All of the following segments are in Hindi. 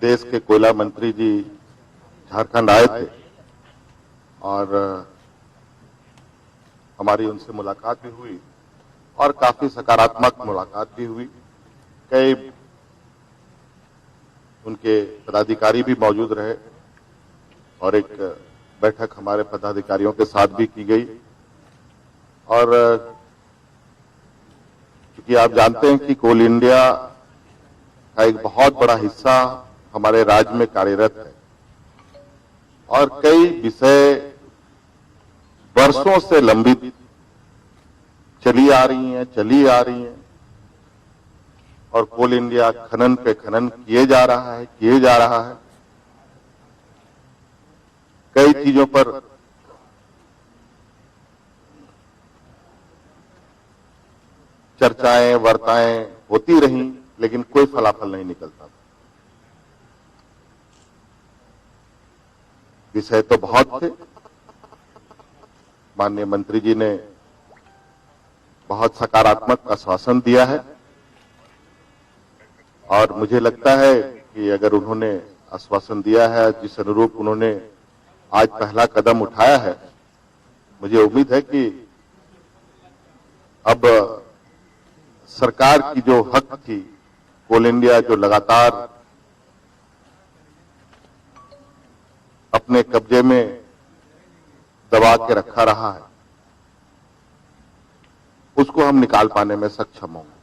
देश के कोयला मंत्री जी झारखंड आए थे और हमारी उनसे मुलाकात भी हुई और काफी सकारात्मक मुलाकात भी हुई। कई उनके पदाधिकारी भी मौजूद रहे और एक बैठक हमारे पदाधिकारियों के साथ भी की गई। और क्योंकि आप जानते हैं कि कोल इंडिया का एक बहुत बड़ा हिस्सा हमारे राज्य में कार्यरत है और कई विषय वर्षों से लंबित चली आ रही हैं और कोल इंडिया खनन पे खनन किए जा रहा है। कई चीजों पर चर्चाएं वार्ताएं होती रहीं, लेकिन कोई फलाफल नहीं निकलता। विषय तो बहुत थे। माननीय मंत्री जी ने बहुत सकारात्मक आश्वासन दिया है और मुझे लगता है कि अगर उन्होंने आश्वासन दिया है, जिस अनुरूप उन्होंने आज पहला कदम उठाया है, मुझे उम्मीद है कि अब सरकार की जो हक थी, कोल इंडिया जो लगातार अपने कब्जे में दबा के रखा रहा है, उसको हम निकाल पाने में सक्षम होंगे।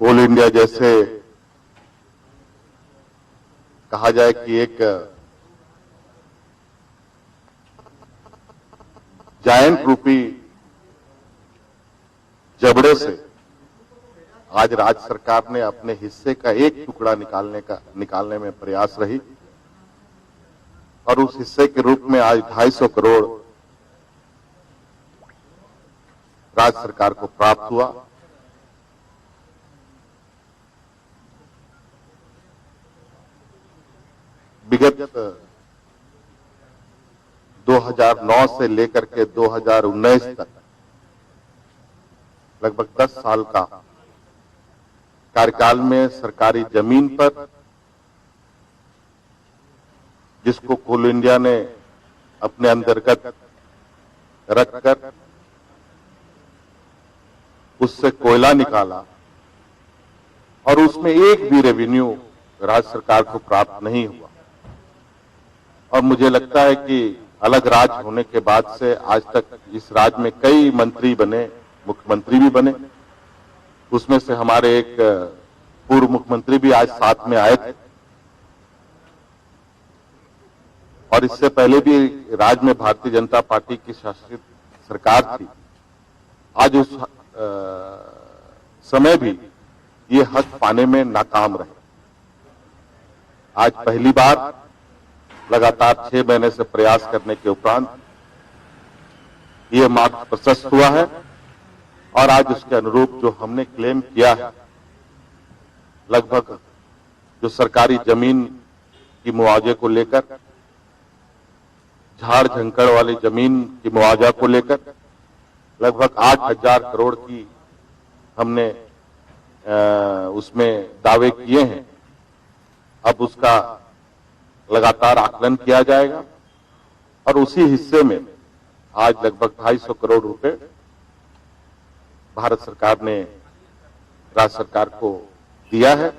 कोल इंडिया जैसे कहा जाए कि एक जायंट रूपी जबड़े से आज राज्य सरकार ने अपने हिस्से का एक टुकड़ा निकालने में प्रयास रही और उस हिस्से के रूप में आज 250 करोड़ राज्य सरकार को प्राप्त हुआ। विगत 2009 से लेकर के 2019 तक लगभग 10 साल का कार्यकाल में सरकारी जमीन पर, जिसको कोल इंडिया ने अपने अंतर्गत रखकर उससे कोयला निकाला और उसमें एक भी रेवेन्यू राज्य सरकार को प्राप्त नहीं हुआ। और मुझे लगता है कि अलग राज्य होने के बाद से आज तक इस राज्य में कई मंत्री बने, मुख्यमंत्री भी बने। उसमें से हमारे एक पूर्व मुख्यमंत्री भी आज साथ में आए थे और इससे पहले भी राज्य में भारतीय जनता पार्टी की शासित सरकार थी। आज उस समय भी ये हक पाने में नाकाम रहे। आज पहली बार लगातार 6 महीने से प्रयास करने के उपरांत ये मार्ग प्रशस्त हुआ है और आज उसके अनुरूप जो हमने क्लेम किया है, लगभग जो सरकारी जमीन की मुआवजे को लेकर, झाड़ झंकड़ वाली जमीन की मुआवजा को लेकर लगभग 8,000 करोड़ की हमने उसमें दावे किए हैं। अब उसका लगातार आकलन किया जाएगा और उसी हिस्से में आज लगभग 250 करोड़ रुपए भारत सरकार ने राज्य सरकार को दिया है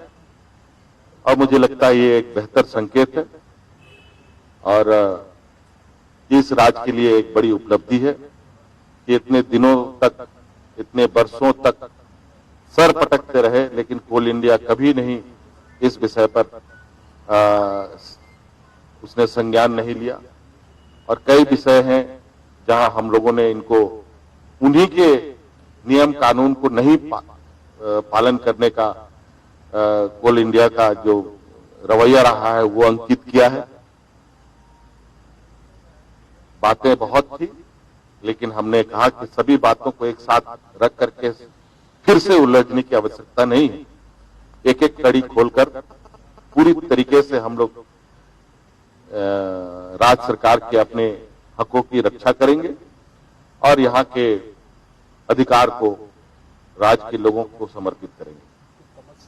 और मुझे लगता है ये एक बेहतर संकेत है और इस राज्य के लिए एक बड़ी उपलब्धि है कि इतने दिनों तक, इतने वर्षों तक सर पटकते रहे, लेकिन कोल इंडिया कभी नहीं इस विषय पर उसने संज्ञान नहीं लिया। और कई विषय हैं जहां हम लोगों ने इनको उन्हीं के नियम कानून को नहीं पालन करने का कोल इंडिया का जो रवैया रहा है वो अंकित किया है। बातें बहुत थी, लेकिन हमने कहा कि सभी बातों को एक साथ रख करके फिर से उलझने की आवश्यकता नहीं है। एक एक कड़ी खोलकर पूरी तरीके से हम लोग राज्य सरकार के अपने हकों की रक्षा करेंगे और यहाँ के अधिकार को राज्य के लोगों को समर्पित करेंगे।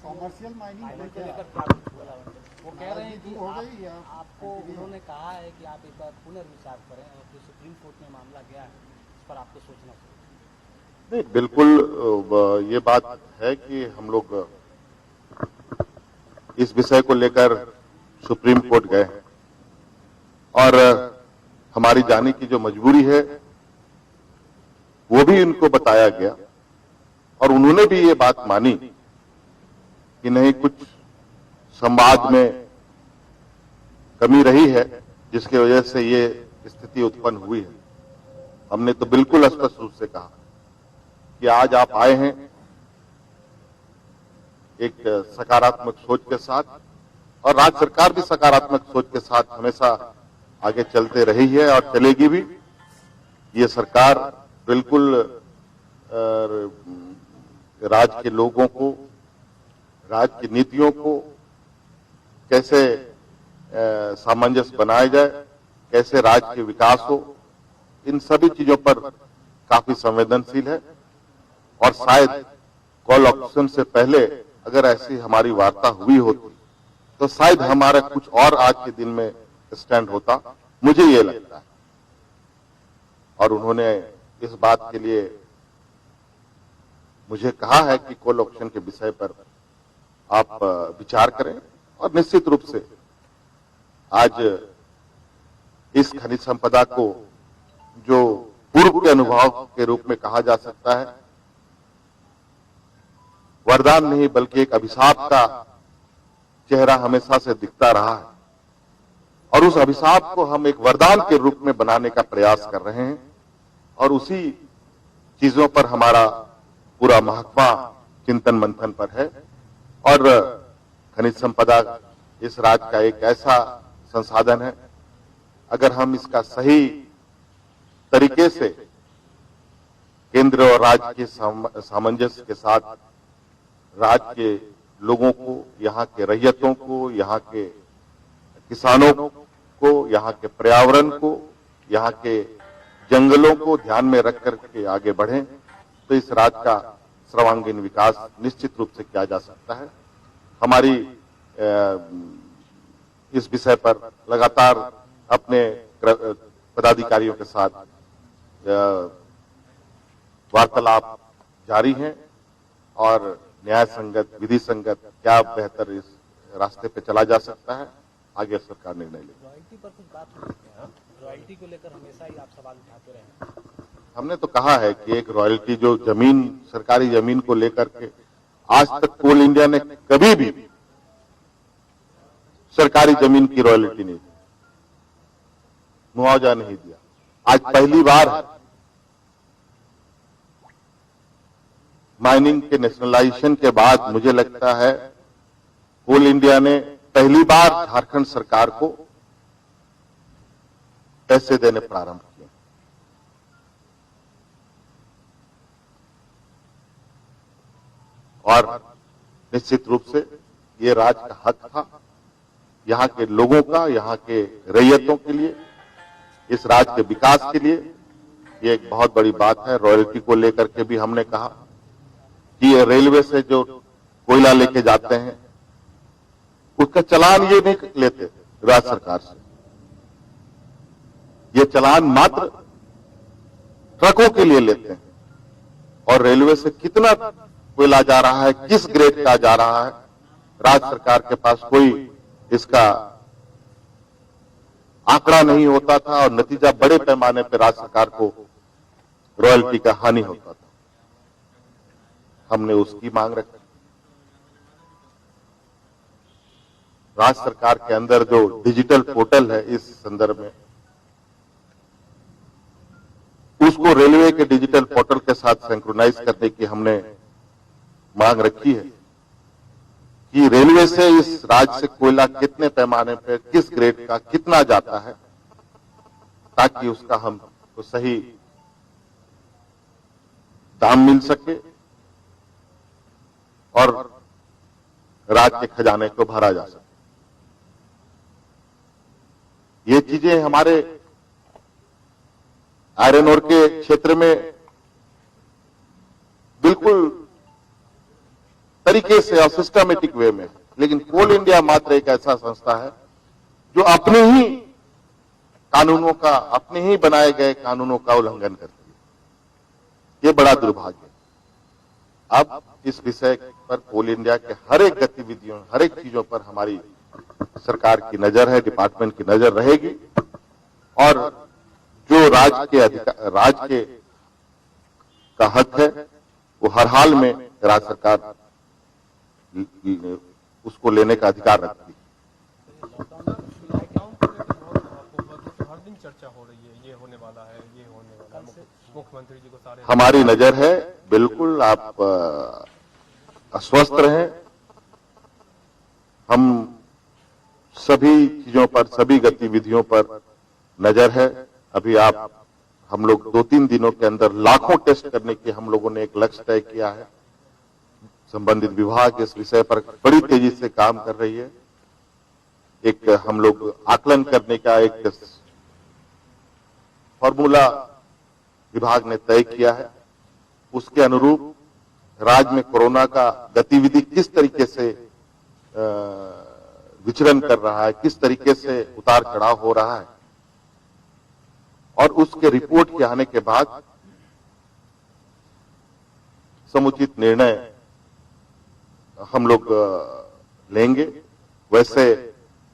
कॉमर्शियल माइनिंग को लेकर क्या कुछ बोला? वो कह रहे हैं कि हो गई या आपको उन्होंने कहा है कि आप एक बार पुनर्विचार करें और जो सुप्रीम कोर्ट में मामला गया है इस पर आपको सोचना चाहिए। नहीं, बिल्कुल ये बात है कि हम लोग इस विषय को लेकर सुप्रीम कोर्ट गए हैं और हमारी जाने की जो मजबूरी है वो भी इनको बताया गया और उन्होंने भी ये बात मानी कि नहीं, कुछ संवाद में कमी रही है जिसकी वजह से ये स्थिति उत्पन्न हुई है। हमने तो बिल्कुल स्पष्ट रूप से कहा कि आज आप आए हैं एक सकारात्मक सोच के साथ और राज्य सरकार भी सकारात्मक सोच के साथ हमेशा आगे चलते रही है और चलेगी भी। ये सरकार बिल्कुल राज्य के लोगों को, राज्य की नीतियों को कैसे सामंजस्य बनाया जाए, कैसे राज्य के विकास हो, इन सभी चीजों पर काफी संवेदनशील है। और शायद कॉल ऑप्शन से पहले अगर ऐसी हमारी वार्ता हुई होती तो शायद हमारा कुछ और आज के दिन में स्टैंड होता, मुझे ये लगता है। और उन्होंने इस बात के लिए मुझे कहा है कि कॉल ऑप्शन के विषय पर आप विचार करें और निश्चित रूप से आज इस खनिज संपदा को जो पूर्व के अनुभव के रूप में कहा जा सकता है, वरदान नहीं बल्कि एक अभिशाप का चेहरा हमेशा से दिखता रहा है और उस अभिशाप को हम एक वरदान के रूप में बनाने का प्रयास कर रहे हैं और उसी चीजों पर हमारा पूरा महकमा चिंतन मंथन पर है। और खनिज संपदा इस राज्य का एक ऐसा संसाधन है, अगर हम इसका सही तरीके से केंद्र और राज्य के सामंजस्य के साथ राज्य के लोगों को, यहाँ के रैयतों को, यहाँ के किसानों को, यहाँ के पर्यावरण को, यहाँ के जंगलों को ध्यान में रख करके आगे बढ़ें तो इस राज्य का सर्वांगीण विकास निश्चित रूप से किया जा सकता है। हमारी इस विषय पर लगातार अपने पदाधिकारियों के साथ वार्तालाप जारी है और न्याय संगत, विधि संगत क्या बेहतर इस रास्ते पे चला जा सकता है, आगे सरकार निर्णय लेगी। रॉयल्टी पर कुछ बात हुई है? रॉयल्टी को लेकर हमेशा ही आप सवाल उठाते रहे। हमने तो कहा है कि एक रॉयल्टी जो जमीन, सरकारी जमीन को लेकर के आज तक कोल इंडिया ने कभी भी सरकारी जमीन की रॉयल्टी नहीं दी, मुआवजा नहीं दिया। आज पहली बार माइनिंग के नेशनलाइजेशन के बाद मुझे लगता है कोल इंडिया ने पहली बार झारखंड सरकार को पैसे देने प्रारंभ किए। और निश्चित रूप से ये राज्य का हक था, यहाँ के लोगों का, यहाँ के रैयतों के लिए, इस राज्य के विकास के लिए ये एक बहुत बड़ी बात है। रॉयल्टी को लेकर के भी हमने कहा कि ये रेलवे से जो कोयला लेके जाते हैं उसका चालान ये नहीं लेते राज्य सरकार से, ये चालान मात्र ट्रकों के लिए लेते हैं। और रेलवे से कितना कोयला जा रहा है, किस ग्रेड का जा रहा है, राज्य सरकार के पास कोई इसका आंकड़ा नहीं होता था और नतीजा बड़े पैमाने पर राज्य सरकार को रॉयल्टी का हानि होता था। हमने उसकी मांग रखी। राज्य सरकार के अंदर जो डिजिटल पोर्टल है, इस संदर्भ में उसको रेलवे के डिजिटल पोर्टल के साथ सिंक्रोनाइज करने की हमने मांग रखी है कि रेलवे से इस राज्य से कोयला कितने पैमाने पर, किस ग्रेड का कितना जाता है, ताकि उसका हमको सही दाम मिल सके और राज्य के खजाने को भरा जा सके। ये चीजें हमारे आयरन ओर के क्षेत्र में बिल्कुल तरीके से और सिस्टमेटिक वे में, लेकिन कोल इंडिया मात्र एक ऐसा संस्था है जो अपने ही कानूनों का, अपने ही बनाए गए कानूनों का उल्लंघन करती है। ये बड़ा दुर्भाग्य है। अब इस विषय पर कोल इंडिया के हर एक गतिविधियों, हर एक चीजों पर हमारी सरकार की नजर है, डिपार्टमेंट की नजर रहेगी और जो राज्य के का हक है वो हर हाल में राज्य सरकार उसको लेने का अधिकार रखती है। लॉकडाउन को लेकर बहुत हर दिन चर्चा हो रही है, ये होने वाला है, ये होने वाला है। मुख्यमंत्री जी को सारे हमारी नजर है, बिल्कुल आप अस्वस्थ रहें। हम सभी चीजों पर, सभी गतिविधियों पर नजर है। अभी हम लोग 2-3 दिनों के अंदर लाखों टेस्ट करने की हम लोगों ने एक लक्ष्य तय किया है। संबंधित विभाग इस विषय पर बड़ी तेजी से काम कर रही है। एक हम लोग आकलन करने का एक फॉर्मूला विभाग ने तय किया है। उसके अनुरूप राज्य में कोरोना का गतिविधि किस तरीके से विचरण कर रहा है, किस तरीके से उतार चढ़ाव हो रहा है, और उसके रिपोर्ट के आने के बाद समुचित निर्णय हम लोग लेंगे। वैसे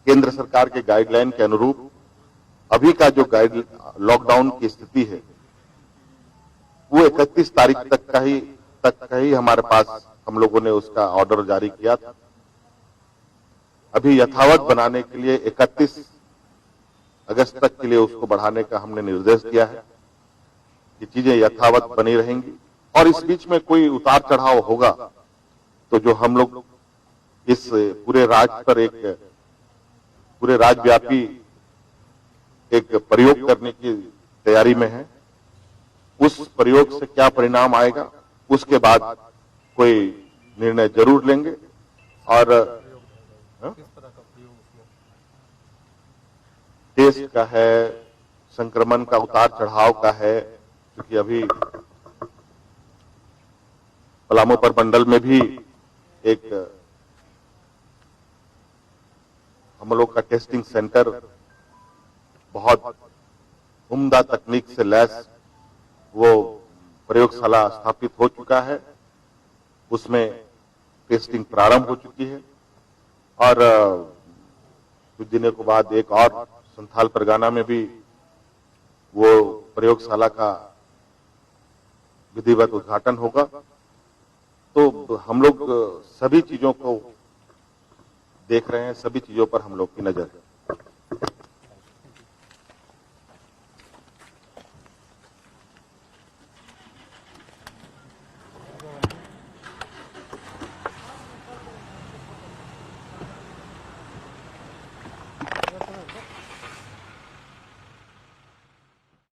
केंद्र सरकार के गाइडलाइन के अनुरूप अभी का जो लॉकडाउन की स्थिति है वो 31 तारीख तक का ही हमारे पास हम लोगों ने उसका ऑर्डर जारी किया था। अभी यथावत बनाने के लिए 31 अगस्त तक के लिए उसको बढ़ाने का हमने निर्देश दिया है कि चीजें यथावत बनी रहेंगी और इस बीच में कोई उतार चढ़ाव होगा तो जो हम लोग इस पूरे राज्य पर पूरे राज्यव्यापी एक प्रयोग करने की तैयारी में है। उस प्रयोग से क्या परिणाम आएगा उसके बाद कोई निर्णय जरूर लेंगे। और किस तरह का प्रयोग उसमें? टेस्ट का है, संक्रमण का उतार चढ़ाव का है, क्योंकि अभी पलामू प्रमंडल में भी एक हम लोग का टेस्टिंग सेंटर बहुत उम्दा तकनीक से लैस वो प्रयोगशाला स्थापित हो चुका है। उसमें टेस्टिंग प्रारंभ हो चुकी है और कुछ दिनों के बाद एक और संथाल परगना में भी वो प्रयोगशाला का विधिवत उद्घाटन होगा। तो हम लोग सभी चीजों को देख रहे हैं, सभी चीजों पर हम लोग की नजर है।